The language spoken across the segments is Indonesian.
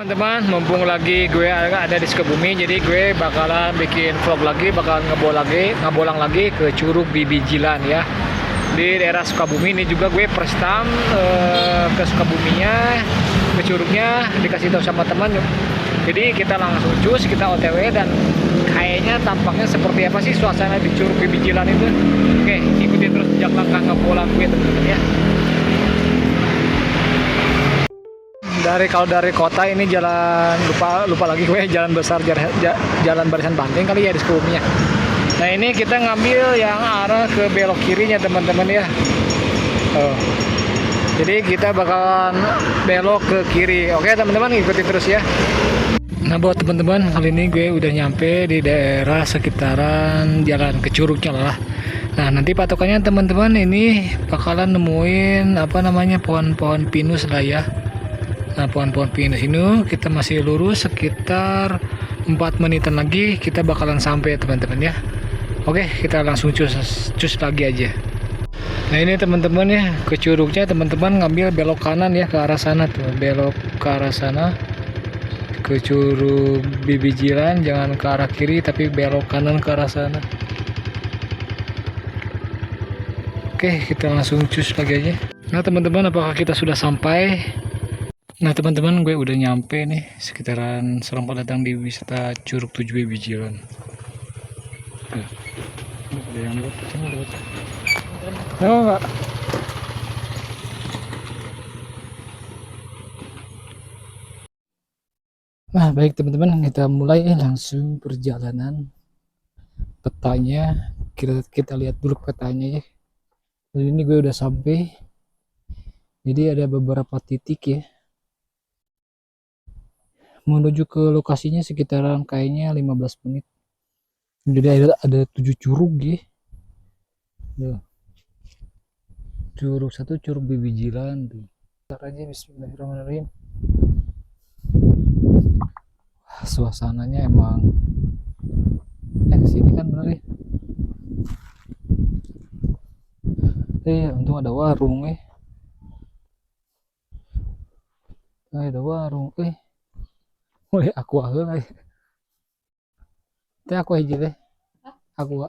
Teman-teman, mumpung lagi gue ada di Sukabumi, jadi gue bakalan bikin vlog lagi, bakalan ngabolang lagi ke Curug Bibi Jilan ya. Di daerah Sukabumi ini juga gue first time ke Sukabuminya, ke Curugnya dikasih tahu sama teman. Jadi kita langsung cus, kita OTW dan kayaknya tampaknya seperti apa sih suasana di Curug Bibi Jilan itu. Oke, ikutin terus jejak langkah ngabolang gue teman-teman ya. Kalau dari kota ini jalan lupa lagi gue jalan besar jalan Barisan Banteng kali ya di Sukabumi. Nah ini kita ngambil yang arah ke belok kirinya teman-teman ya. Jadi kita bakalan belok ke kiri. Oke teman-teman, ikuti terus ya. Nah buat teman-teman, kali ini gue udah nyampe di daerah sekitaran jalan ke Curugnya lah. Nah nanti patokannya teman-teman ini bakalan nemuin pohon-pohon pinus lah ya. Nah pohon-pohon pinus ini kita masih lurus sekitar 4 menitan lagi kita bakalan sampai teman-teman ya. Oke, kita langsung cus lagi aja. Nah ini teman-teman ya, ke curugnya teman-teman ngambil belok kanan ya, ke arah sana tuh, belok ke arah sana ke Curug Bibi Jilan, jangan ke arah kiri tapi belok kanan ke arah sana. Oke, kita langsung cus lagi aja. Nah teman-teman, apakah kita sudah sampai? Nah teman-teman, gue udah nyampe nih sekitaran selamat datang di wisata Curug 7 Bibi Jilan. Ada yang lewat sini lewat. Oh, enggak. Nah baik teman-teman, kita mulai langsung perjalanan. Petanya kita lihat dulu petanya ya. Jadi ini gue udah sampai. Jadi ada beberapa titik ya. Menuju ke lokasinya sekitaran kayaknya 15 menit. Jadi ada 7 curug ya. Curug 1 Curug Bibi Jilan tuh. Ntar aja, bismillahirrahmanirrahim. Suasananya emang kesini kan bener ya. Untung ada warung ada warung mulai aku heula teh aku hiji teh aku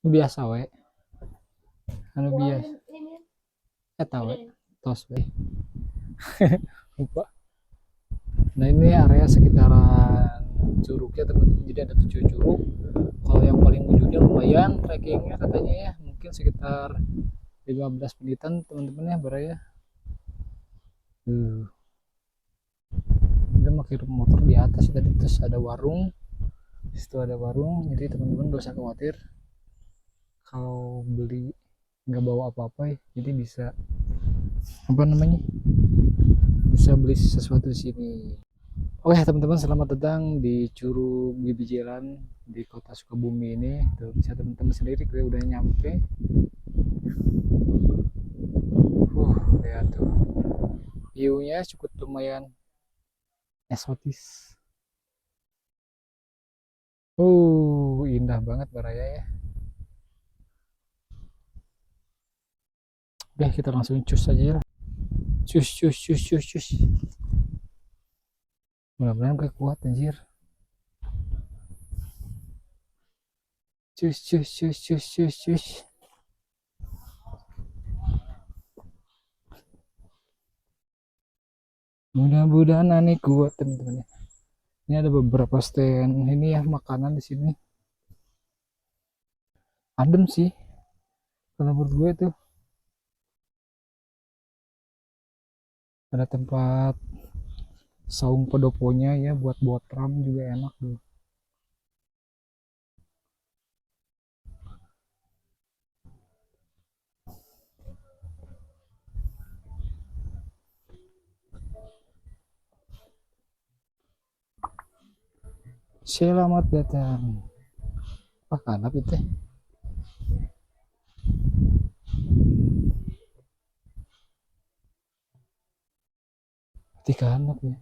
biasa we anu biasa eta we tos we lupa. Nah ini area sekitaran curugnya teman-teman, jadi ada 7 curug. Kalau yang paling ujungnya lumayan trekkingnya katanya ya, mungkin sekitar 15 menitan teman-teman ya beraya. Udah pakai motor di atas tadi, terus ada warung, situ ada warung, jadi teman-teman gak usah khawatir kalau beli nggak bawa apa-apa ya, jadi bisa bisa beli sesuatu di sini. Oke teman-teman, selamat datang di Curug Bibi Jilan di kota Sukabumi ini. Tuh bisa teman-teman sendiri, gue udah nyampe. Lihat tuh, view-nya cukup lumayan eksotis. Indah banget Baraya ya. Oke, kita langsung cus aja ya. Cus. Mudah-mudahan gue kuat anjir. Cus. Mudah-mudahan aneh kuat teman-teman. Ini ada beberapa stand ini ya, makanan di sini. Adem sih kalau menurut gue tuh. Ada tempat saung pedoponya ya, buat ram juga enak tuh. Selamat datang. Apa kanap itu? Kanap ya.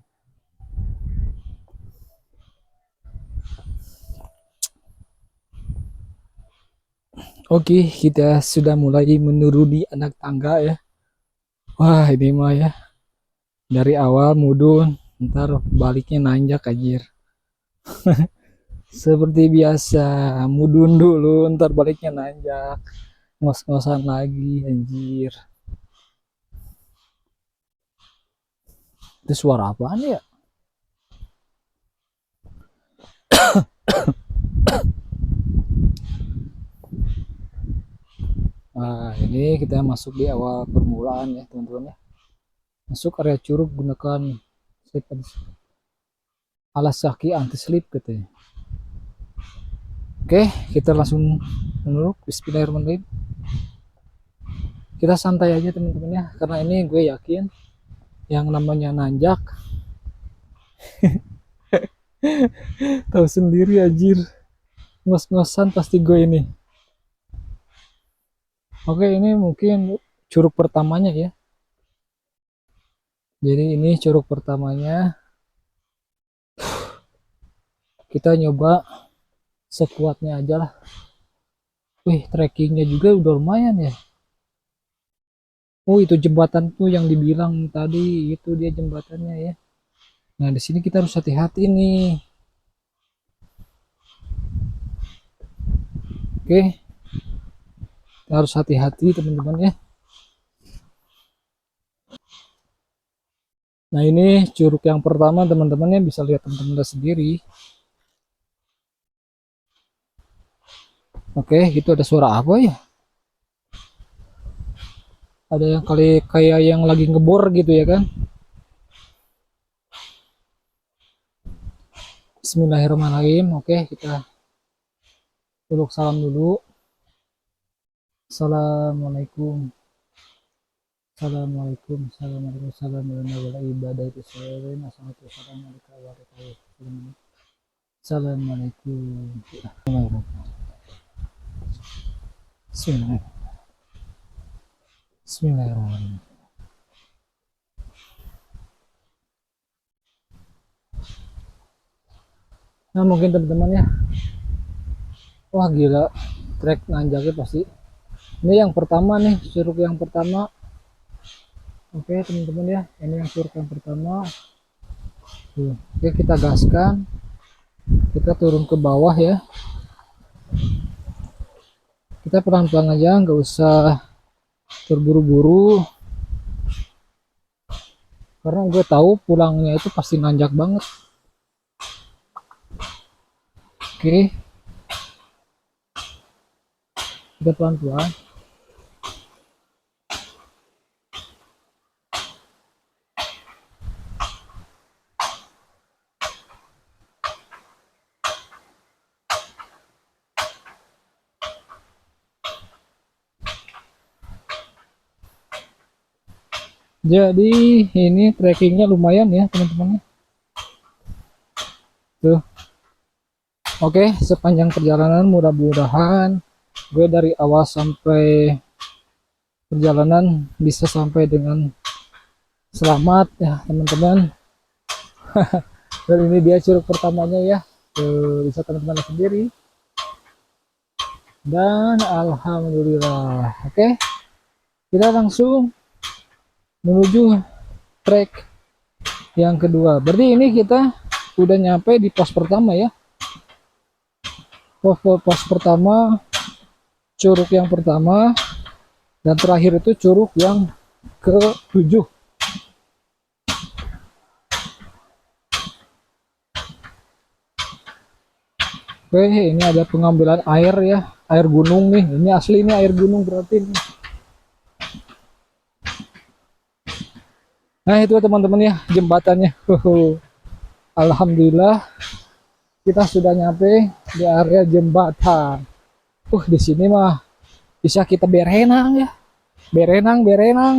Oke, kita sudah mulai menuruni anak tangga ya. Wah, ini mah ya Dari awal mudun, ntar baliknya nanjak anjir. Seperti biasa, mudun dulu, ntar baliknya nanjak. Ngos-ngosan lagi anjir. Itu suara apaan ya? Nah, ini kita masuk di awal permulaan ya, teman-teman ya. Masuk area curug gunakan alas kaki anti slip katanya. Oke, kita langsung menurut Bismillahirrahmanirrahim. Kita santai aja teman-teman ya, karena ini gue yakin yang namanya nanjak tahu sendiri anjir. Ngos-ngosan pasti gue ini. Oke, ini mungkin curug pertamanya ya. Jadi ini curug pertamanya. Kita nyoba sekuatnya aja lah. Wih, trekkingnya juga udah lumayan ya. Oh, itu jembatan tuh yang dibilang tadi, itu dia jembatannya ya. Nah, di sini kita harus hati-hati nih. Oke, kita harus hati-hati teman-teman ya. Nah, ini curug yang pertama teman-temannya, bisa lihat teman-teman sendiri. Oke, itu ada suara apa ya? Ada yang kali kayak yang lagi ngebor gitu ya kan? Bismillahirrahmanirrahim. Oke, kita peluk salam dulu. Assalamualaikum. Assalamualaikum. Assalamualaikum. Assalamualaikum. Ibadah itu selain. Assalamualaikum. Assalamualaikum. Bismillahirrahmanirrahim. Bismillahirrahmanirrahim. Nah, mungkin teman-teman ya. Wah, gila. Trek nanjaknya pasti. Ini yang pertama nih, curug yang pertama. Oke, teman-teman ya. Ini yang curug yang pertama. Tuh. Oke, kita gaskan. Kita turun ke bawah ya. Kita pelan-pelan aja, nggak usah terburu-buru. Karena gue tahu pulangnya itu pasti nanjak banget. Oke. Kita pelan-pelan. Jadi ini trekkingnya lumayan ya teman-teman. Tuh. Oke, sepanjang perjalanan mudah-mudahan gue dari awal sampai perjalanan bisa sampai dengan selamat ya teman-teman. Dan ini dia curug pertamanya ya. Tuh, bisa teman-teman sendiri. Dan alhamdulillah. Oke. Kita langsung menuju trek yang kedua. Berarti ini kita udah nyampe di pos pertama ya. Pos pertama, curug yang pertama, dan terakhir itu curug yang ke-7. Oke, ini ada pengambilan air ya, air gunung nih. Ini asli ini air gunung berarti nih. Nah, itu teman-teman ya jembatannya. Alhamdulillah kita sudah nyampe di area jembatan. Di sini mah bisa kita berenang ya. Berenang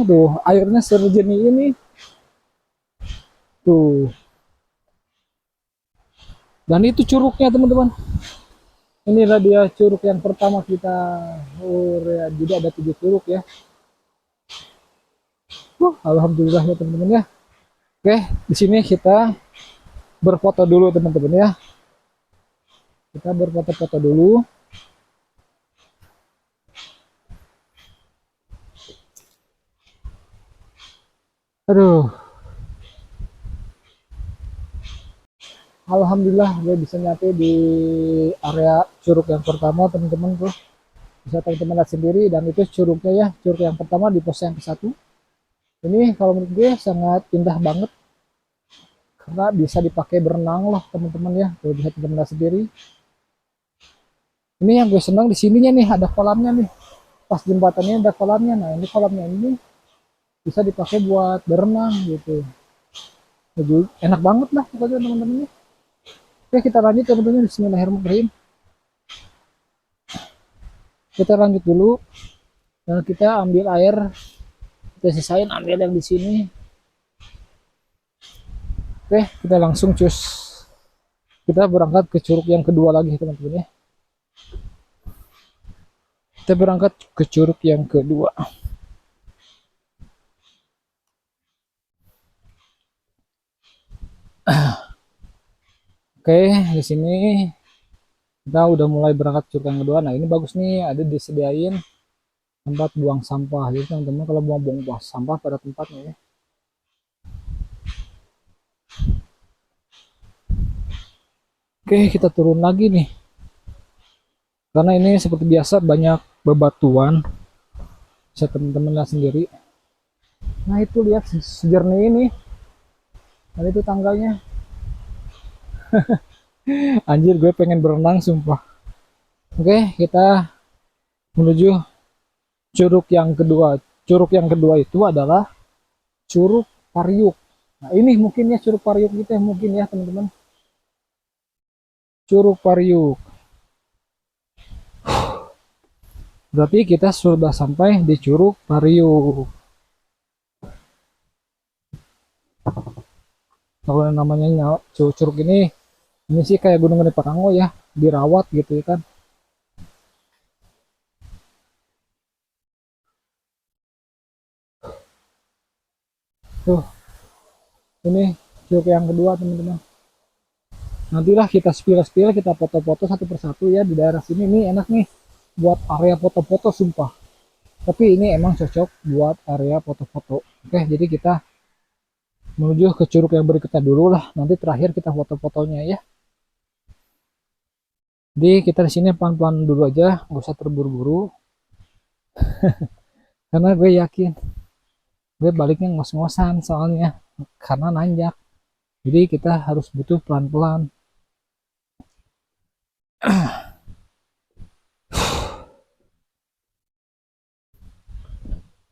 tuh, airnya sejernih ini. Tuh. Dan itu curugnya teman-teman. Inilah dia curug yang pertama kita. Ya, jadi ada 7 curug ya. Alhamdulillah ya teman-teman ya. Oke, di sini kita berfoto dulu teman-teman ya. Kita berfoto-foto dulu. Aduh. Alhamdulillah gue bisa nyampe di area curug yang pertama teman-teman tuh. Bisa teman-teman lihat sendiri, dan itu curugnya ya, curug yang pertama di pos yang ke-1. Ini kalau menurut gue sangat indah banget karena bisa dipakai berenang loh teman-teman ya. Tuh bisa teman-teman lihat sendiri. Ini yang gue senang di sininya nih, ada kolamnya nih. Pas jembatannya ada kolamnya. Nah, ini kolamnya ini bisa dipakai buat berenang gitu. Jadi enak banget lah pokoknya teman-teman nih. Oke, kita lanjut teman-teman. Bismillahirrahmanirrahim. Kita lanjut dulu dan kita ambil air, kita sisain ambil yang di sini. Oke, kita langsung cus, kita berangkat ke curug yang kedua lagi teman-teman ya. Kita berangkat ke curug yang kedua. Oke, di sini kita udah mulai berangkat curug yang kedua. Nah, ini bagus nih, ada disediain tempat buang sampah. Jadi teman-teman kalau mau buang sampah pada tempatnya ya. Oke, kita turun lagi nih. Karena ini seperti biasa banyak bebatuan. Bisa teman-teman lihat sendiri. Nah, itu lihat sejernih ini. Dan itu tangganya. Anjir, gue pengen berenang sumpah. Oke, kita menuju curug yang kedua. Curug yang kedua itu adalah Curug Pariuk. Nah, ini mungkin ya Curug Pariuk gitu ya, mungkin ya teman-teman. Curug Pariuk. Berarti kita sudah sampai di Curug Pariuk. Kalau namanya curug ini sih kayak Gunung Gede Pakango ya, dirawat gitu ya kan. Tuh, ini curug yang kedua teman-teman. Nantilah kita spill, kita foto-foto satu persatu ya di daerah sini. Ini enak nih buat area foto-foto sumpah. Tapi ini emang cocok buat area foto-foto. Oke, jadi kita menuju ke curug yang berikutnya dulu lah. Nanti terakhir kita foto-fotonya ya. Jadi kita di sini pelan-pelan dulu aja, nggak usah terburu-buru. Karena gue yakin gue baliknya ngos-ngosan soalnya karena nanjak. Jadi kita harus butuh pelan-pelan.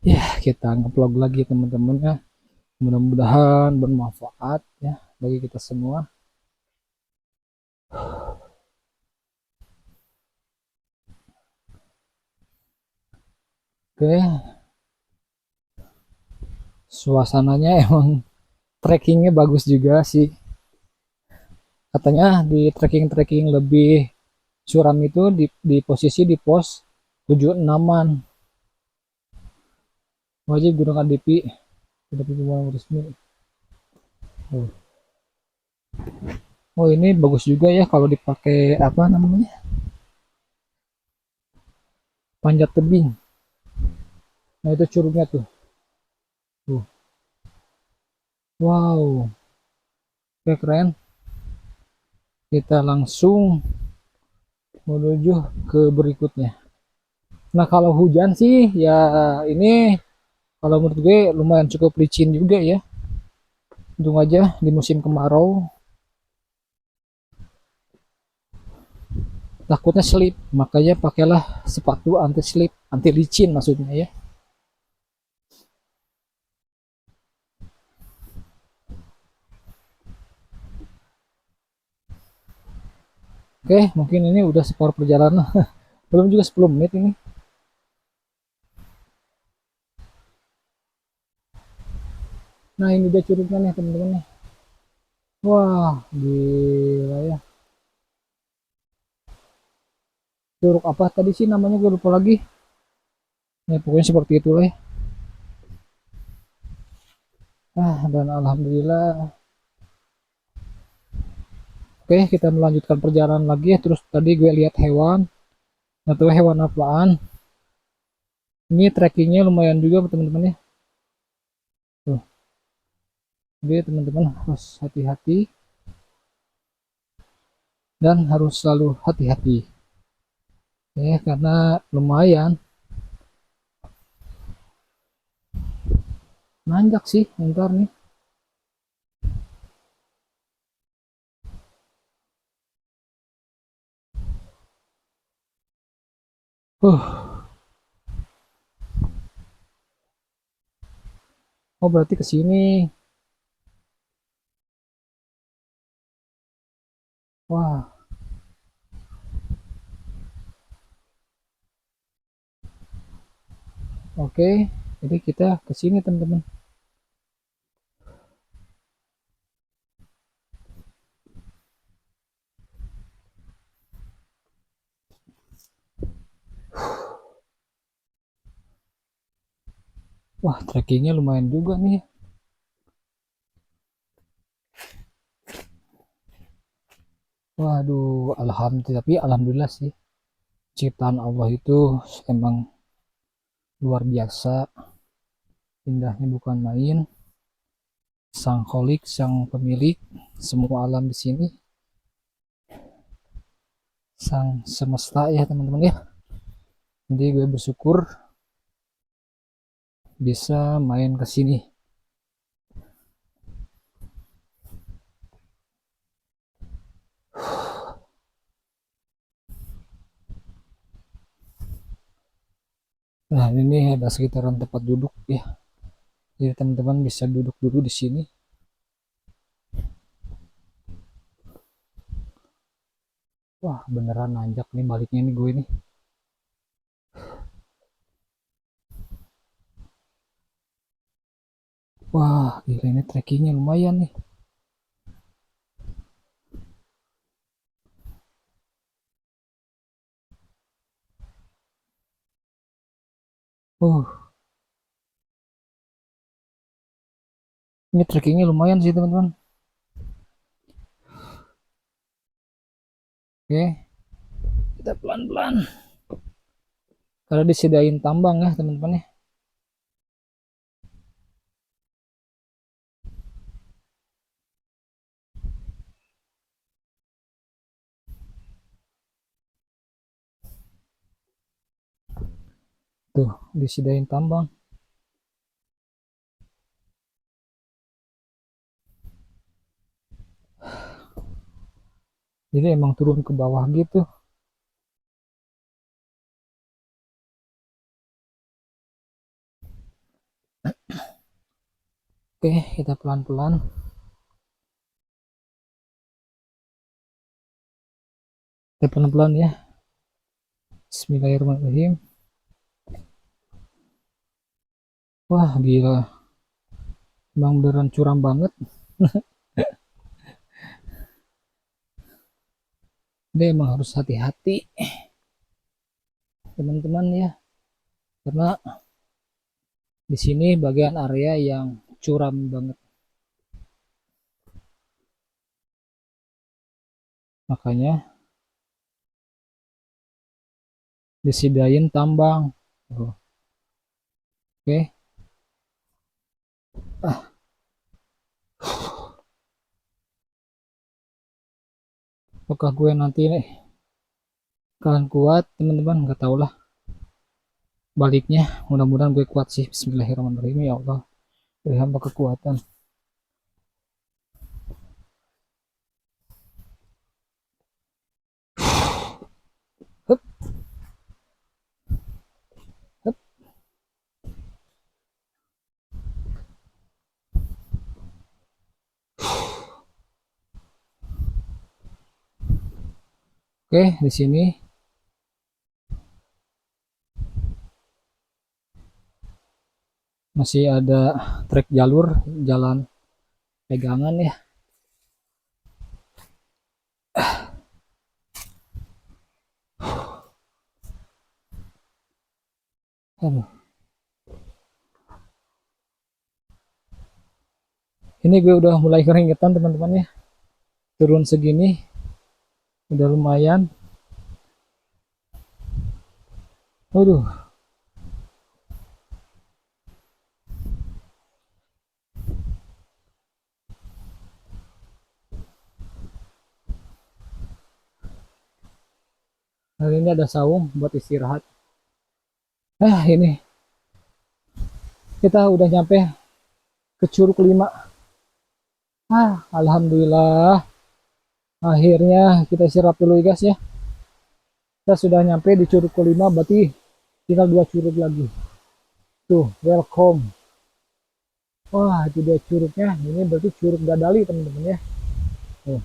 Ya, kita nge-vlog lagi teman-teman ya. Mudah-mudahan bermanfaat ya bagi kita semua. Oke, suasananya emang trekkingnya bagus juga sih. Katanya di trekking lebih curam itu di posisi di pos 76-an. Wajib gunakan DP, tidak pengumuman resmi. Oh. Oh, ini bagus juga ya kalau dipakai apa namanya, panjat tebing. Nah, itu curugnya tuh. Tuh. Wow, oke, keren. Kita langsung menuju ke berikutnya. Nah, kalau hujan sih ya ini kalau menurut gue lumayan cukup licin juga ya. Untung aja di musim kemarau. Takutnya slip, makanya pakailah sepatu anti slip, anti licin maksudnya ya. Oke, mungkin ini udah separuh perjalanan. Belum juga 10 menit ini. Nah, ini dia curugnya nih teman-teman nih. Wah, gila ya. Curug apa tadi sih namanya, gue lupa lagi. Ya, pokoknya seperti itu lah ya. Dan alhamdulillah. Oke, kita melanjutkan perjalanan lagi ya. Terus tadi gue lihat hewan. Nggak tahu hewan apaan. Ini trekkingnya lumayan juga teman-teman ya. Tuh. Jadi teman-teman harus hati-hati. dan harus selalu hati-hati ya, karena lumayan nanjak sih ntar nih. uh oh berarti ke sini. Wah, oke, jadi kita ke sini teman-teman. Wah, trekkingnya lumayan juga nih. Waduh, alhamdulillah, tapi alhamdulillah sih, ciptaan Allah itu emang luar biasa, indahnya bukan main. Sang kholik, sang pemilik semua alam di sini, sang semesta ya teman-teman ya. Jadi gue bersyukur bisa main ke sini. Nah, ini ada sekitaran tempat duduk ya. Jadi teman-teman bisa duduk dulu di sini. Wah, beneran nanjak nih baliknya nih gue nih. Wah, gila ini trekkingnya lumayan nih. Uh, ini trekkingnya lumayan sih teman-teman. Oke, kita pelan-pelan. Karena disediain tambang ya teman-teman ya. Tuh, disediain tambang. Jadi emang turun ke bawah gitu. Oke, kita pelan-pelan. Kita pelan-pelan ya. Bismillahirrahmanirrahim. Wah, gila. Emang beneran curam banget. Dia emang harus hati-hati teman-teman ya. Karena di sini bagian area yang curam banget. Makanya disediain tambang. Oh, oke. Ah, apakah gue nanti nih kalian kuat teman-teman? Nggak tahu lah baliknya. Mudah-mudahan gue kuat sih. Bismillahirrahmanirrahim ya Allah. Beri hamba kekuatan. Hup, hup. Oke, di sini masih ada trek jalur jalan pegangan ya. Aduh. Ini gue udah mulai keringetan teman-teman ya. Turun segini udah lumayan. Aduh. Hari ini ada saung buat istirahat. Ini kita udah nyampe ke Curug 5. Alhamdulillah. Akhirnya kita istirahat dulu ya guys ya. Kita sudah nyampe di Curug kelima, berarti tinggal 2 curug lagi. Tuh, welcome. Wah, itu dia curugnya. Ini berarti Curug Dadali teman-teman ya. Tuh,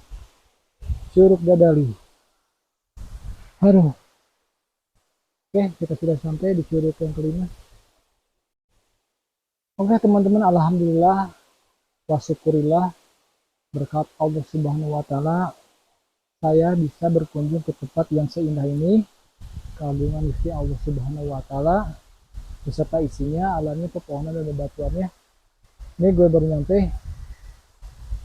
Curug Dadali. Aduh. Oke, kita sudah sampai di curug yang kelima. Oke teman-teman, alhamdulillah, wasyukurillah, berkat Allah Subhanahu wa taala saya bisa berkunjung ke tempat yang seindah ini. Keagungan Gusti Allah Subhanahu wa taala beserta isinya, alamnya, pepohonan dan bebatuannya. Ini gue baru nyampe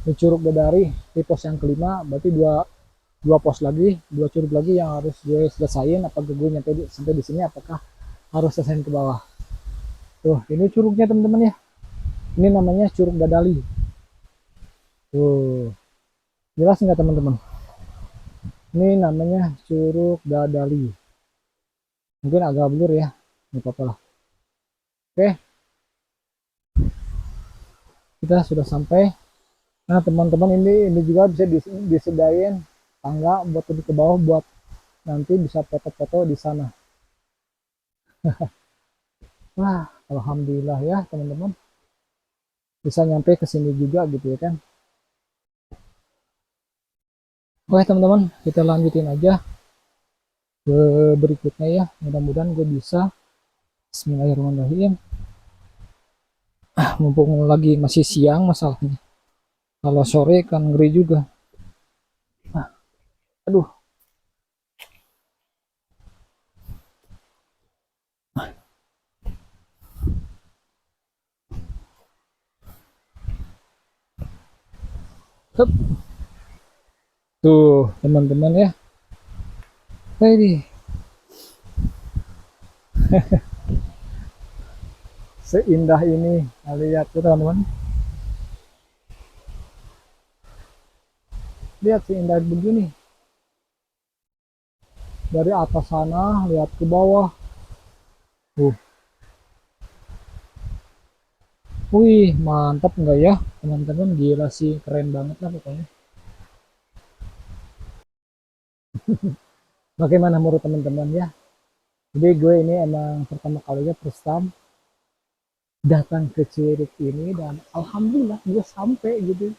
di Curug Dadari di pos yang kelima, berarti dua pos lagi, 2 curug lagi yang harus gue selesain. Apakah gue nyampe sampai di sini, apakah harus selesain ke bawah. Tuh, ini curugnya teman-teman ya. Ini namanya Curug Dadali. Tuh, jelas nggak teman-teman? Ini namanya Curug Dadali. Mungkin agak blur ya, nggak apa-apa lah. Oke, kita sudah sampai. Nah teman-teman, ini juga bisa disediain tangga buat turun ke bawah, buat nanti bisa foto-foto di sana. Wah, alhamdulillah ya teman-teman, bisa nyampe ke sini juga gitu ya kan. Oke teman-teman, kita lanjutin aja ke berikutnya ya. Mudah-mudahan gue bisa. Bismillahirrahmanirrahim. Mumpung lagi masih siang masalahnya. Kalau sore kan ngeri juga. Aduh. Hup. Tuh teman-teman ya. Ini seindah ini, lihat tuh teman-teman. Lihat seindah begini. Dari atas sana lihat ke bawah. Wih, mantap nggak ya teman-teman? Gila sih, keren banget lah pokoknya. Bagaimana menurut teman-teman ya? Jadi gue ini emang pertama kalinya first time datang ke Curug ini, dan alhamdulillah gue sampai gitu.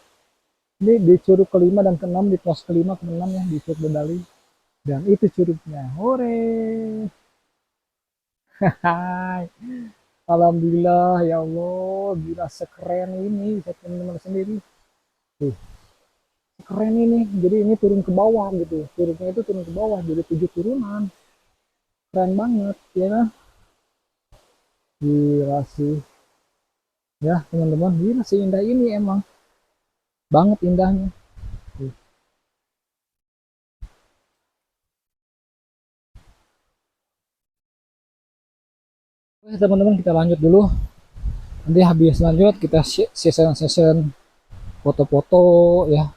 Ini di Curug kelima dan keenam, di pos kelima ke enam ya, di Curug Dadali. Dan itu curugnya. Hore! Hai. Alhamdulillah ya Allah, gila sekeren ini, bisa teman-teman sendiri. Tuh, keren ini. Jadi ini turun ke bawah gitu. Curugnya itu turun ke bawah, jadi 7 turunan. Keren banget ya kan? Gila sih. Ya teman-teman, gila sih, indah ini emang. Banget indahnya. Tuh. Oke teman-teman, kita lanjut dulu. Nanti habis lanjut kita session foto-foto ya.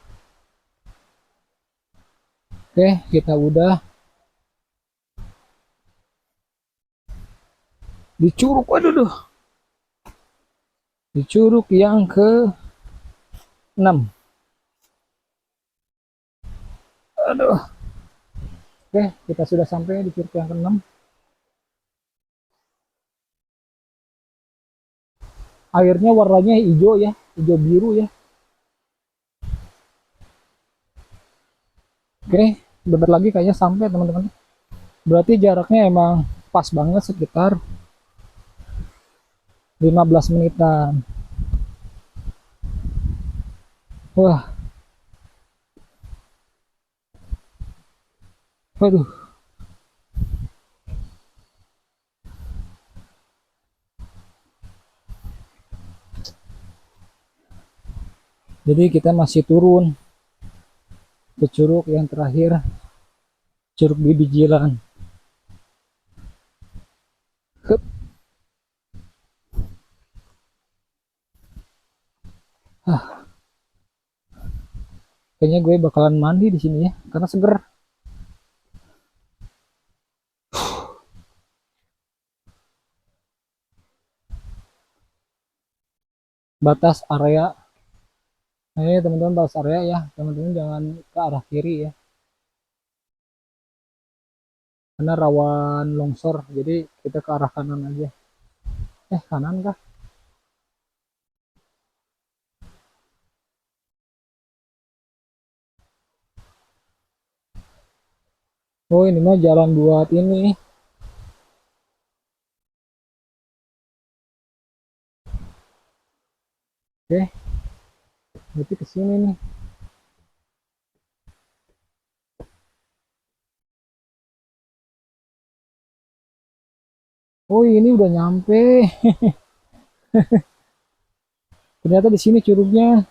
Oke, kita udah di curug, waduh, di curug yang ke 6. Aduh. Oke, kita sudah sampai di curug yang ke 6. Airnya warnanya hijau ya, hijau biru ya. Oke, bentar lagi kayaknya sampai teman-teman. Berarti jaraknya emang pas banget, sekitar 15 menitan. Wah, waduh. Jadi kita masih turun ke curug yang terakhir, Curug Bibijilan. Hup. Kayaknya gue bakalan mandi di sini ya, karena seger. batas area. Nah ini teman-teman batas area ya, teman-teman jangan ke arah kiri ya, karena rawan longsor, jadi kita ke arah kanan aja. Kanan kah? Oh ini mah jalan buat ini. Oke, berarti ke sini nih. Oh ini udah nyampe. Ternyata di sini curugnya.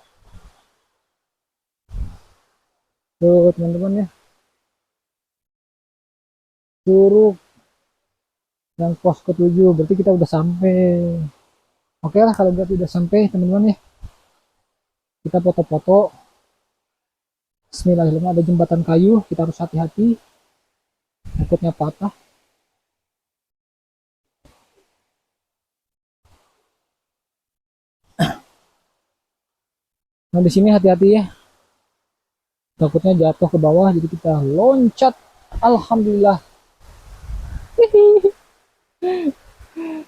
Tuh teman-teman ya, curug yang pos ke-7, berarti kita udah sampai. Oke lah kalau berarti udah sampai teman-teman ya, kita foto-foto. Bismillahirrahmanirrahim, ada jembatan kayu, kita harus hati-hati, takutnya patah. Nah di sini hati-hati ya, takutnya jatuh ke bawah, jadi kita loncat. Alhamdulillah.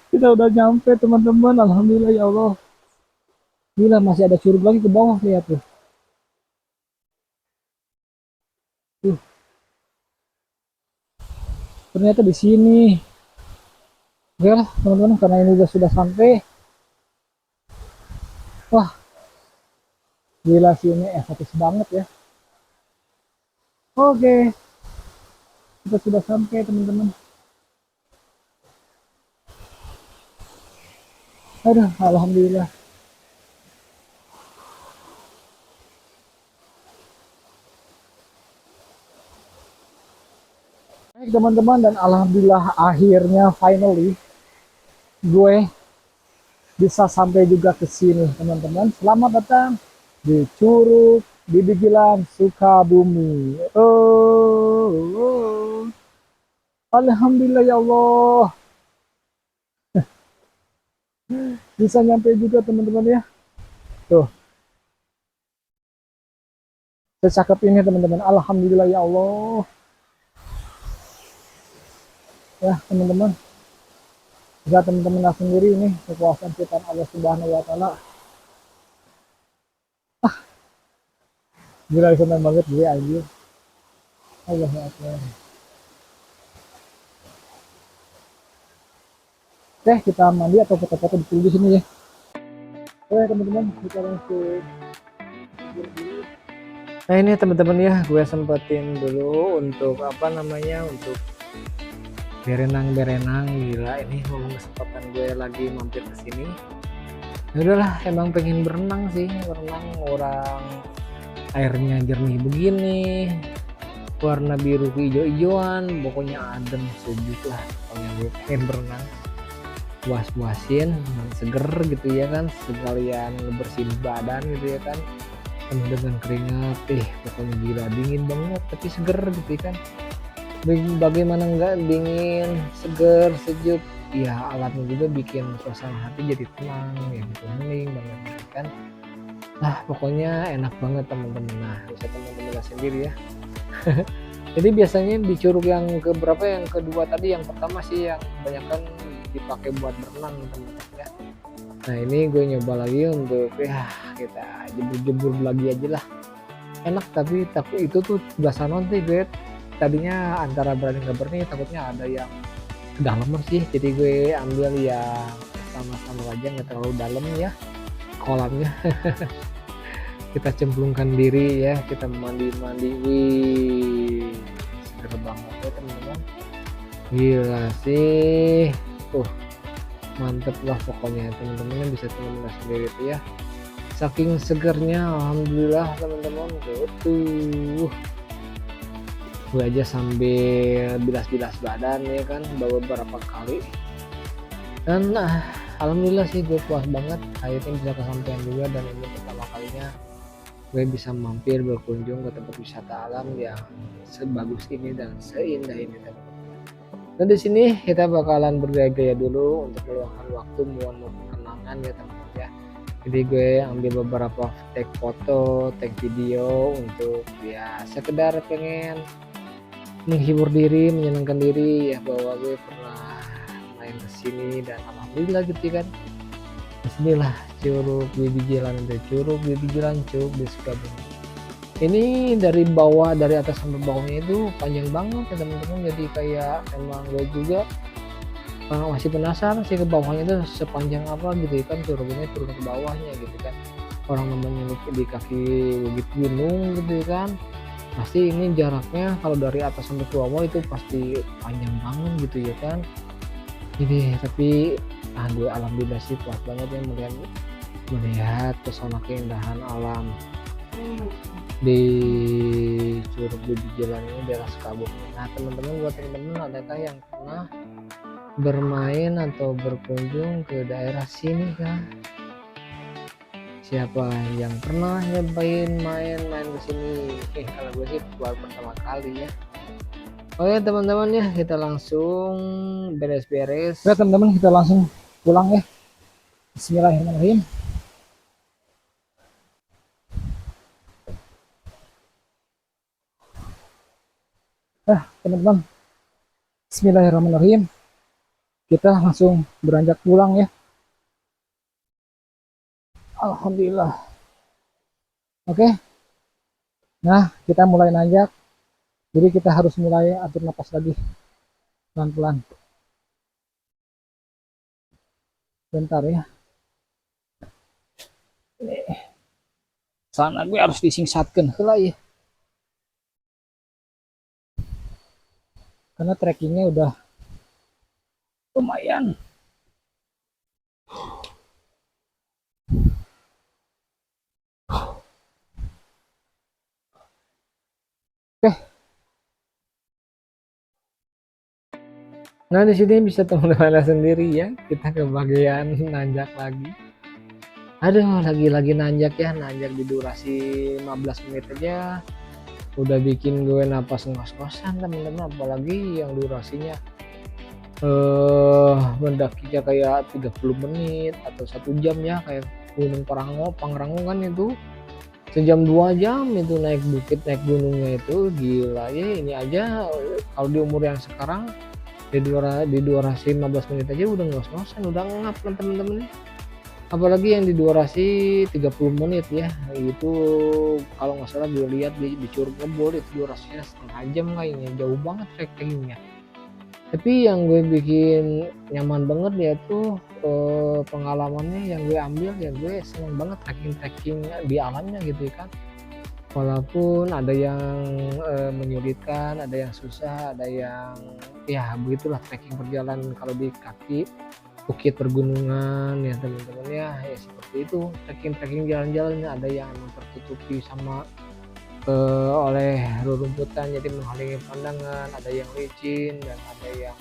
Kita udah nyampe teman-teman, alhamdulillah ya Allah. Gila masih ada curug lagi ke bawah, lihat tuh. Tuh, ternyata di sini. Oke lah teman-teman, karena ini sudah sampai. Wah, gila sih ini estetis banget ya. Oke, kita sudah sampai teman-teman. Aduh, alhamdulillah. Baik teman-teman, dan alhamdulillah akhirnya finally gue bisa sampai juga ke sini teman-teman. Selamat datang di Curug Bibigilan Sukabumi. Oh. Alhamdulillah ya Allah. Bisa nyampe juga teman-teman ya. Tuh. Secakep ini teman-teman. Alhamdulillah ya Allah. Ya teman-teman. Bisa teman-teman lihat sendiri ini kekuasaan ciptaan Allah Subhanahu wa taala. Gila senang banget gue anjir. Allahu Akbar. Oke, kita mandi atau foto-foto di sini ya. Oke teman-teman, kita langsung. Nah ini teman-teman ya, gue sempetin dulu untuk apa namanya, untuk berenang. Gila ini ngomong kesempatan gue lagi mampir ke sini. Ya udahlah, emang pengen berenang sih, berenang orang airnya jernih begini, warna biru hijau-hijauan, pokoknya adem sejuk lah. Pokoknya gue pengen berenang, puas-puasin, seger gitu ya kan, sekalian ngebersihin badan gitu ya kan, penuh dengan keringat. Pokoknya gila, dingin banget tapi seger gitu kan. Bagaimana enggak, dingin, seger, sejuk ya, alatnya juga bikin suasana hati jadi tenang ya gitu, hening banget kan. Nah pokoknya enak banget teman-teman. Nah bisa teman-teman lihat sendiri ya. Jadi biasanya di curug yang keberapa, yang kedua tadi, yang pertama sih yang kebanyakan dipakai buat berenang teman-teman ya. Nah ini gue nyoba lagi untuk ya kita jebur-jebur lagi aja lah. Enak tapi takut itu tuh biasa nanti gue tadinya antara berani nggak berani, takutnya ada yang kedalaman sih, jadi gue ambil yang sama-sama aja, nggak terlalu dalam ya kolamnya. Kita cemplungkan diri ya, kita mandi-mandi. Wih seger banget ya teman-teman, gila sih. Mantep lah pokoknya teman-teman, bisa teman-teman sendiri tuh ya, saking segernya alhamdulillah teman-teman. Tuh gue aja sambil bilas-bilas badan ya kan beberapa kali, dan alhamdulillah sih gue puas banget akhirnya bisa kesampaian juga. Dan ini pertama kalinya gue bisa mampir berkunjung ke tempat wisata alam yang sebagus ini dan seindah ini teman-teman. Dan di sini kita bakalan bergaya-gaya dulu untuk meluangkan waktu, mohon kenangan ya teman-teman ya. Jadi gue ambil beberapa take foto, take video untuk ya sekedar pengen menghibur diri, menyenangkan diri ya, bahwa gue pernah main ke sini dan alhamdulillah gitu kan. Disinilah Curug Bibijilan, itu Curug Bibijilan Cuk di Sukabumi. Ini dari bawah, dari atas sampai bawahnya itu panjang banget ya teman-teman. Jadi kayak emang gue juga masih penasaran sih ke bawahnya itu sepanjang apa gitu kan, curug ini turun ke bawahnya gitu kan. Orang namanya di kaki bukit gunung gitu kan, pasti ini jaraknya kalau dari atas sampai ke bawah itu pasti panjang banget gitu ya kan. Jadi tapi gue alhamdulillah sih puas banget ya melihat pesona keindahan alam di Curug Bibijilan ini, daerah Sukabumi. Nah teman-teman, buat teman-teman adakah yang pernah bermain atau berkunjung ke daerah sini kan? Siapa yang pernah nyobain main-main ke sini? Kalau gue sih baru pertama kali ya. Oke teman-teman ya, kita langsung beres-beres. Oke teman-teman, kita langsung pulang ya. Bismillahirrahmanirrahim. Teman-teman, Bismillahirrahmanirrahim. Kita langsung beranjak pulang ya. Alhamdulillah. Oke. Nah, kita mulai nanjak. Jadi kita harus mulai atur napas lagi. Pelan-pelan. Bentar ya. Sana gue harus disingsatkan lah ya. Karena trekkingnya udah lumayan. Oke. Nah di sini bisa teman-teman lihat sendiri ya, kita ke bagian nanjak lagi. Aduh, lagi-lagi nanjak ya, nanjak di durasi 15 menit aja udah bikin gue napas ngos-ngosan teman-teman, apalagi yang durasinya mendakinya kayak 30 menit atau 1 jam ya, kayak Gunung Pangrango kan itu sejam 2 jam itu naik bukit, naik gunungnya itu gila ya. Ini aja kalau di umur yang sekarang di durasi 15 menit aja udah ngos-ngosan, udah ngap kan teman-teman. Apalagi yang di durasi 30 menit ya, itu kalau nggak salah gue lihat di Curug Ngebul itu durasinya setengah jam kayaknya, jauh banget trekkingnya. Tapi yang gue bikin nyaman banget yaitu pengalamannya yang gue ambil ya, gue seneng banget trekking di alamnya gitu kan. Walaupun ada yang menyulitkan, ada yang susah, ada yang ya begitulah trekking perjalanan kalau di kaki bukit pergunungan ya teman-teman ya, seperti itu trekking jalan-jalannya. Ada yang emang tertutupi sama oleh rerumputan jadi menghalangi pandangan, ada yang licin dan ada yang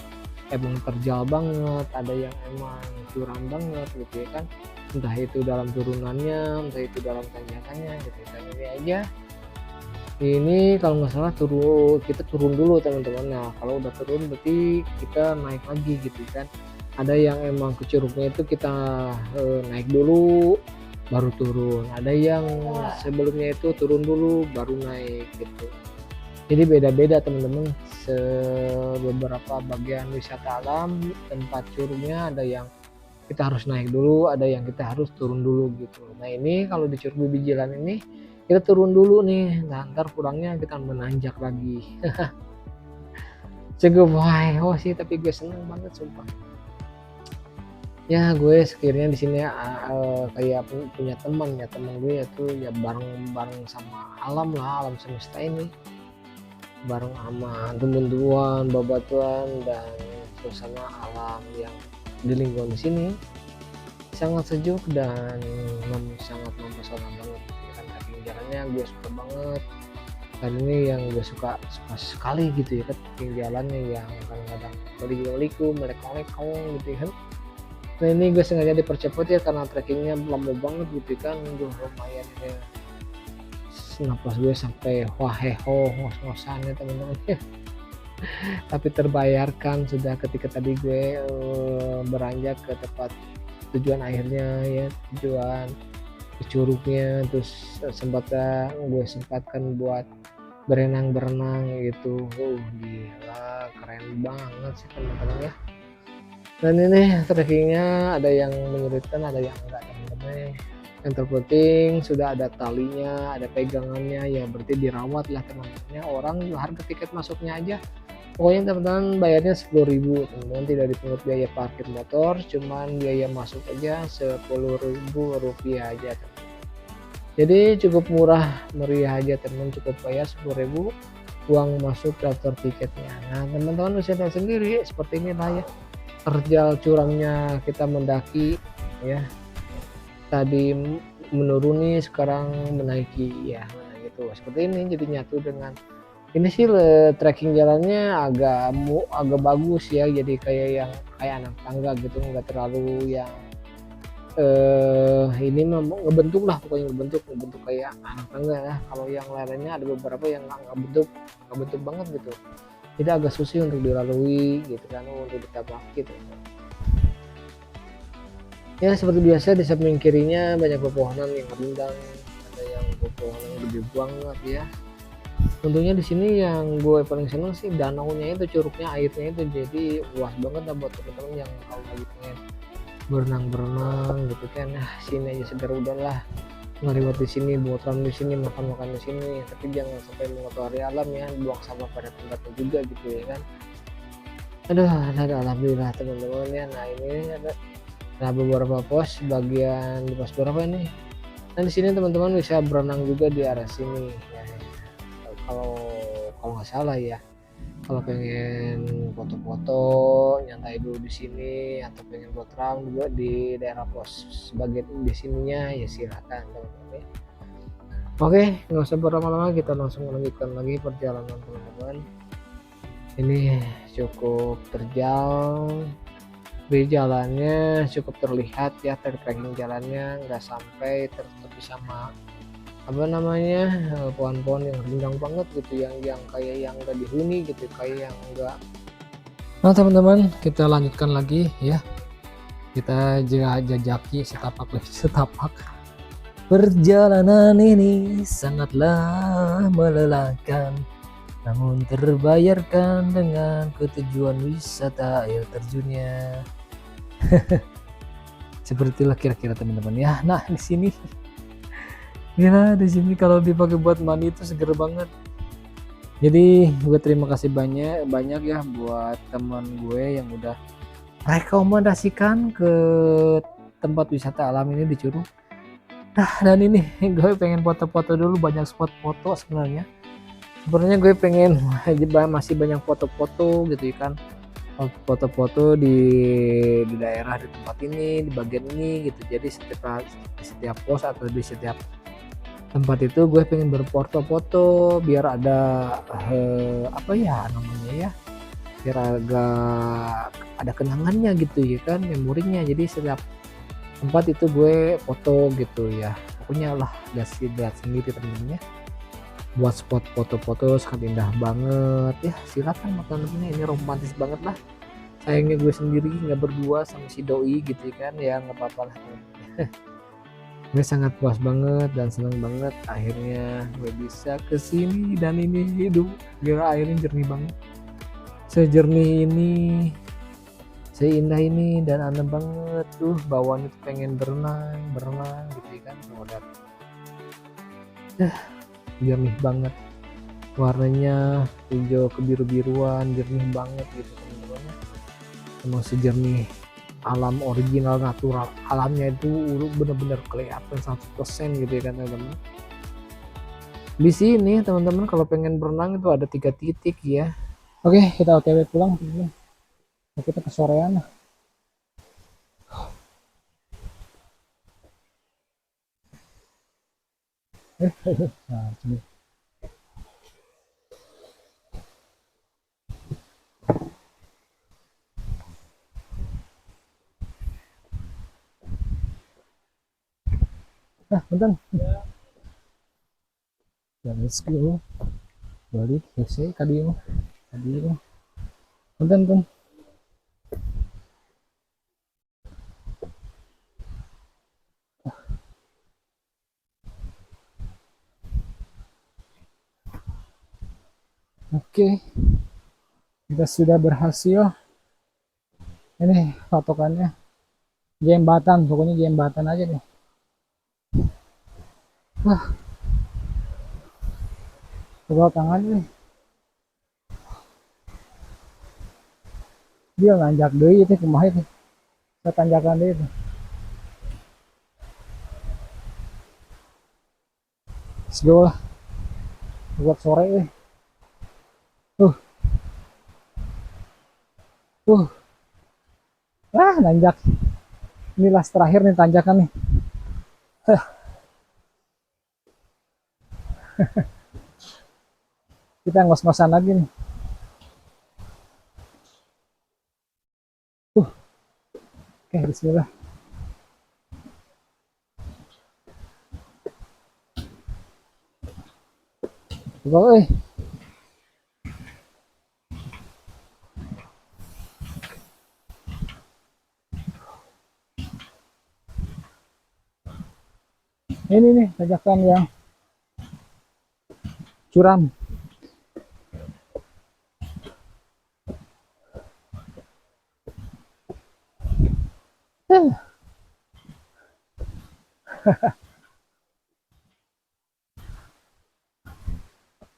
emang terjal banget, ada yang emang curam banget gitu ya kan, entah itu dalam turunannya, entah itu dalam tanjakannya gitu kan. Ini aja, ini kalau nggak salah kita turun dulu teman-teman. Nah kalau udah turun berarti kita naik lagi gitu kan. Ada yang emang ke curugnya itu kita naik dulu baru turun, ada yang sebelumnya itu turun dulu baru naik gitu. Jadi beda-beda teman-teman, beberapa bagian wisata alam tempat curugnya ada yang kita harus naik dulu, ada yang kita harus turun dulu gitu. Nah ini kalau di Curug Bibijilan ini kita turun dulu nih, nah ntar pulangnya kita menanjak lagi. Cukup wah sih, tapi gue seneng banget sumpah ya. Gue sekiranya di sini kayak punya teman ya, teman gue itu ya bareng sama alam lah, alam semesta ini, bareng sama teman-teman, babatuan dan suasana alam yang di lingkungan di sini sangat sejuk dan sangat mempesona banget ya kan. Trekking jalannya gue suka banget, dan ini yang gue suka sekali gitu ya kan, trekking jalannya yang kadang-kadang liku melekong gitu ya kan. Nah ini gue sengaja dipercepat ya karena trekkingnya lama banget gitu kan. Lumayan ya, napas gue sampai ngos-ngosan ya teman-teman. Tapi terbayarkan sudah ketika tadi gue beranjak ke tempat tujuan akhirnya ya, tujuan ke curugnya. Terus gue sempatkan buat berenang gitu. Gila keren banget sih teman-teman ya. Dan ini trekkingnya ada yang menyulitkan, ada yang enggak teman-teman. Yang terpenting sudah ada talinya, ada pegangannya, ya berarti dirawat lah teman-teman. Orang harga tiket masuknya aja pokoknya teman-teman bayarnya 10.000 teman-teman, tidak dipungut biaya parkir motor, cuman biaya masuk aja 10.000 rupiah aja teman. Jadi cukup murah meriah aja teman, cukup bayar 10.000 uang masuk daftar tiketnya. Nah teman-teman bisa lihat sendiri seperti inilah ya terjal curangnya kita mendaki ya, tadi menuruni sekarang menaiki ya, nah, gitu seperti ini. Jadi nyatu dengan ini sih trekking jalannya agak bagus ya, jadi kayak anak tangga gitu, nggak terlalu yang ini ngebentuk lah, pokoknya ngebentuk kayak anak tangga lah. Kalau yang lainnya ada beberapa yang nggak bentuk banget gitu, jadi agak susah untuk dilalui gitu kan, untuk ditabrak gitu. Ya seperti biasa di samping kirinya banyak pepohonan yang rindang, ada yang pepohonan gede banget ya. Tentunya di sini yang gue paling seneng sih danaunya itu, curugnya, airnya itu, jadi luas banget lah buat teman-teman yang kalau lagi pengen berenang gitu kan. Nah sini aja segar udahlah, ngeliwat di sini, botaran di sini, makan di sini, tapi jangan sampai mengotori alam ya, buang sampah pada tempatnya juga gitu ya kan. Aduh, alhamdulillah teman-teman ya. Nah ini ada beberapa pos bagian di pos berapa nih. Nah di sini teman-teman bisa berenang juga di arah sini ya. Kalau nggak salah ya, kalau pengen foto-foto nyantai dulu di sini, atau pengen buat round juga di daerah pos bagian di sininya ya silakan teman-teman ya. Oke, nggak usah berlama-lama, kita langsung melanjutkan lagi perjalanan teman-teman. Ini cukup terjal, di jalannya cukup terlihat ya, trekking jalannya nggak sampai tertutupi sama apa namanya pohon-pohon yang rindang banget gitu, yang kayak yang nggak dihuni gitu, kayak yang enggak. Nah teman-teman kita lanjutkan lagi ya, kita jajaki setapak lagi setapak. Perjalanan ini sangatlah melelahkan, namun terbayarkan dengan ketujuan wisata air terjunnya. Sepertilah kira-kira teman-teman ya. Nah di sini gila, di sini kalau dipakai buat mandi itu seger banget. Jadi gue terima kasih banyak ya buat teman gue yang udah rekomendasikan ke tempat wisata alam ini di Curug. Nah dan ini gue pengen foto-foto dulu, banyak spot foto sebenarnya. Sebenarnya gue pengen masih banyak foto-foto gitu kan, foto-foto di daerah di tempat ini, di bagian ini gitu. Jadi setiap pos atau di setiap tempat itu gue pengen berfoto-foto biar ada apa ya namanya ya, biar agak ada kenangannya gitu ya kan, memorinya. Jadi setiap tempat itu gue foto gitu ya, pokoknya lah lihat sendiri temennya buat spot foto-foto sangat indah banget ya. Silakan teman-teman, ini romantis banget lah. Sayangnya gue sendiri nggak berdua sama si doi gitu kan ya, nggak apa-apa lah teman-teman. Gue sangat puas banget dan senang banget akhirnya gue bisa kesini, dan ini hidup gila, airnya jernih banget, sejernih ini, seindah ini, dan aneh banget tuh bawahnya tuh pengen berenang gitu kan. Udah jernih banget, warnanya hijau kebiru-biruan, jernih banget gitu teman-teman. Emang sejernih alam original natural, alamnya itu bener-bener kelihatan 100% gitu ya kan teman-teman. Di sini teman-teman kalau pengen berenang itu ada 3 titik ya. Oke, kita OTW pulang teman-teman. Kita kesorean lah. Nah, sini. Bentar. Ya, let's go. Balik, selesai tadi mah. Bentar. Oke, kita sudah berhasil. Ini patokannya jembatan, pokoknya jembatan aja nih. Wah, pegal tangan nih. Dia nanjak deui itu kumaha itu. Tanjakan deui itu. Let's go lah. Buat sore nih. Uh, uh. Nanjak. Ini las terakhir nih tanjakan nih. Kita ngos-ngosan lagi nih. Oke, bismillah. Coba, ini nih tanjakan yang curam.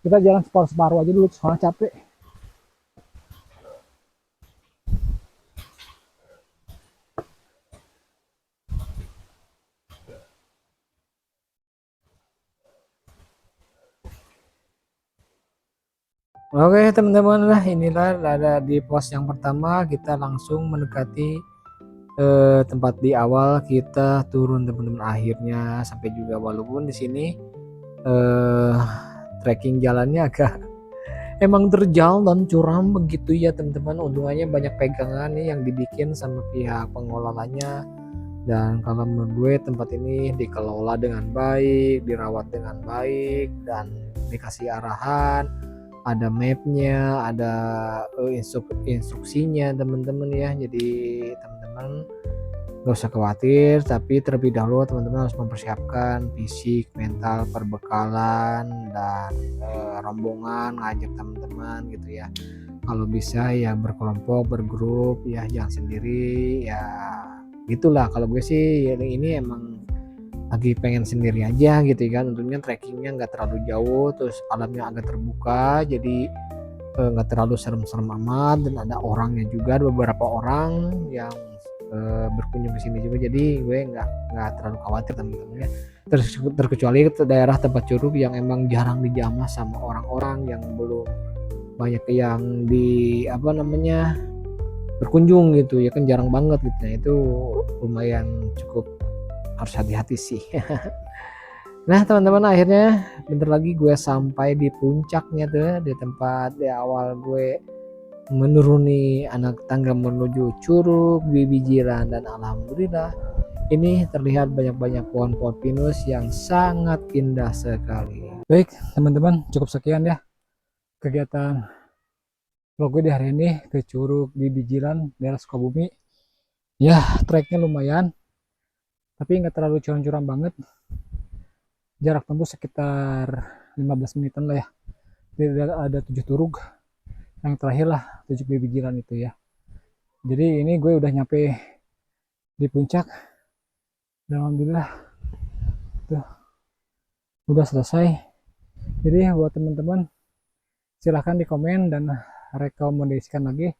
Kita jalan separuh-separuh aja dulu soalnya capek. Oke teman-teman, lah inilah ada di pos yang pertama, kita langsung mendekati tempat di awal kita turun teman-teman. Akhirnya sampai juga, walaupun di sini eh, trekking jalannya agak emang terjal dan curam begitu ya teman-teman. Untungnya banyak pegangan nih yang dibikin sama pihak pengelolanya, dan kalau menurut gue tempat ini dikelola dengan baik, dirawat dengan baik, dan dikasih arahan, ada mapnya, ada instruksinya teman-teman ya. Jadi teman-teman gak usah khawatir, tapi terlebih dahulu teman-teman harus mempersiapkan fisik, mental, perbekalan, dan rombongan ngajak teman-teman gitu ya. Kalau bisa ya berkelompok, bergrup ya, jangan sendiri ya, gitulah. Kalau gue sih ya, ini emang lagi pengen sendiri aja gitu kan. Untungnya trekkingnya nggak terlalu jauh, terus alamnya agak terbuka, jadi nggak terlalu serem-serem amat, dan ada orangnya juga, ada beberapa orang yang berkunjung ke sini juga, jadi gue nggak terlalu khawatir teman-teman ya. Terkecuali ke daerah tempat curug yang emang jarang dijamah sama orang-orang yang belum banyak yang di apa namanya berkunjung gitu ya kan, jarang banget gitu. Nah itu lumayan cukup harus hati-hati sih. Nah teman-teman, akhirnya bentar lagi gue sampai di puncaknya tuh, di tempat di awal gue menuruni anak tangga menuju Curug Bibijiran, dan alhamdulillah ini terlihat banyak-banyak pohon-pohon pinus yang sangat indah sekali. Baik, teman-teman, cukup sekian ya kegiatan vlog gue di hari ini ke Curug di Bijiran, daerah Sukabumi. Ya, treknya lumayan, tapi nggak terlalu curam-curam banget. Jarak tempuh sekitar 15 menitan lah ya. Jadi ada 7 curug, yang terakhir lah Curug Bibijiran itu ya. Jadi ini gue udah nyampe di puncak, dan alhamdulillah tuh udah selesai. Jadi buat teman-teman silahkan di komen dan rekomendasikan lagi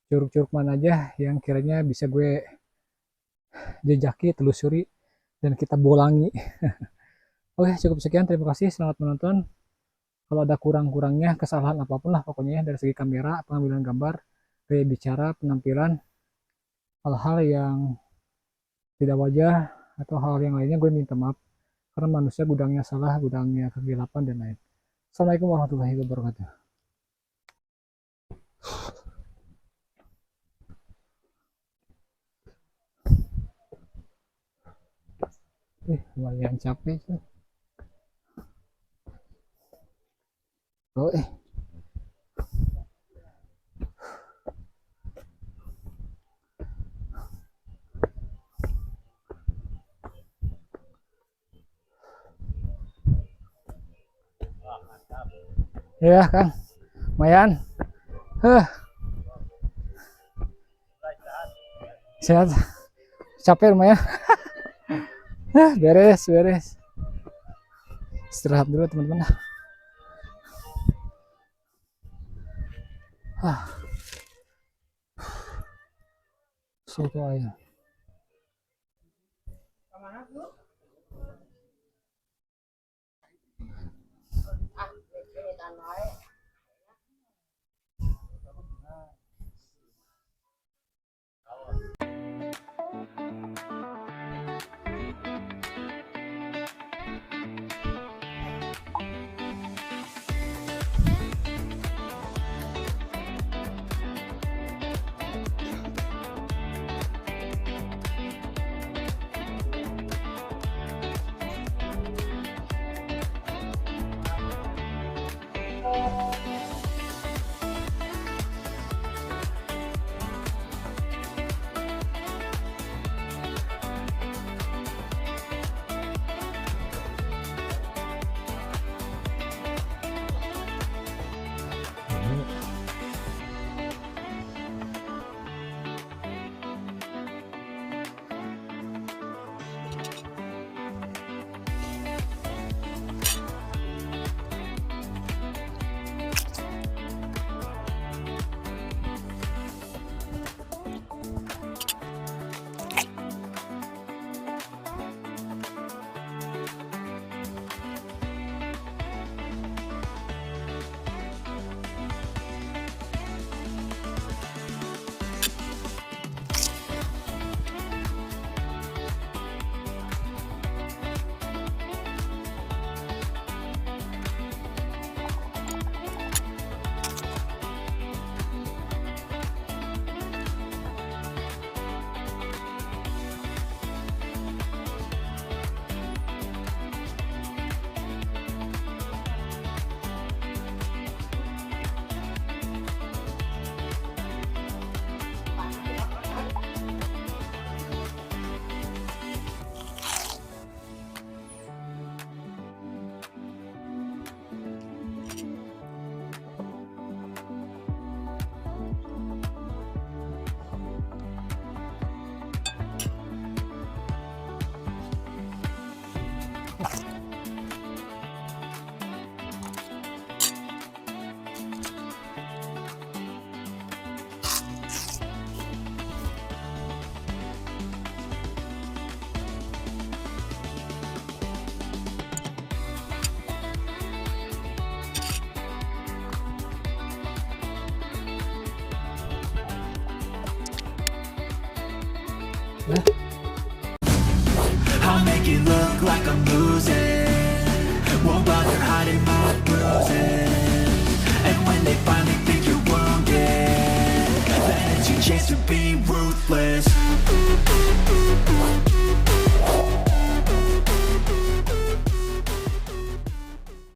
curug-curug mana aja yang kiranya bisa gue jejaki, telusuri, dan kita bolangi. Oke, cukup sekian. Terima kasih. Selamat menonton. Kalau ada kurang-kurangnya, kesalahan apapun lah pokoknya ya, dari segi kamera, pengambilan gambar, gaya bicara, penampilan, hal-hal yang tidak wajar, atau hal yang lainnya, gue minta maaf. Karena manusia gudangnya salah, gudangnya kegelapan, dan lain. Assalamualaikum warahmatullahi wabarakatuh. Lumayan capek tuh. Oh, ya kan. lumayan. Heh. Sehat. Capek lumayan. Beres, beres. Istirahat dulu teman-teman. Soto ayam. I'll make it look like I'm losing. Won't bother hiding my bruises. And when they finally think you're wounded, then it's your chance to be ruthless.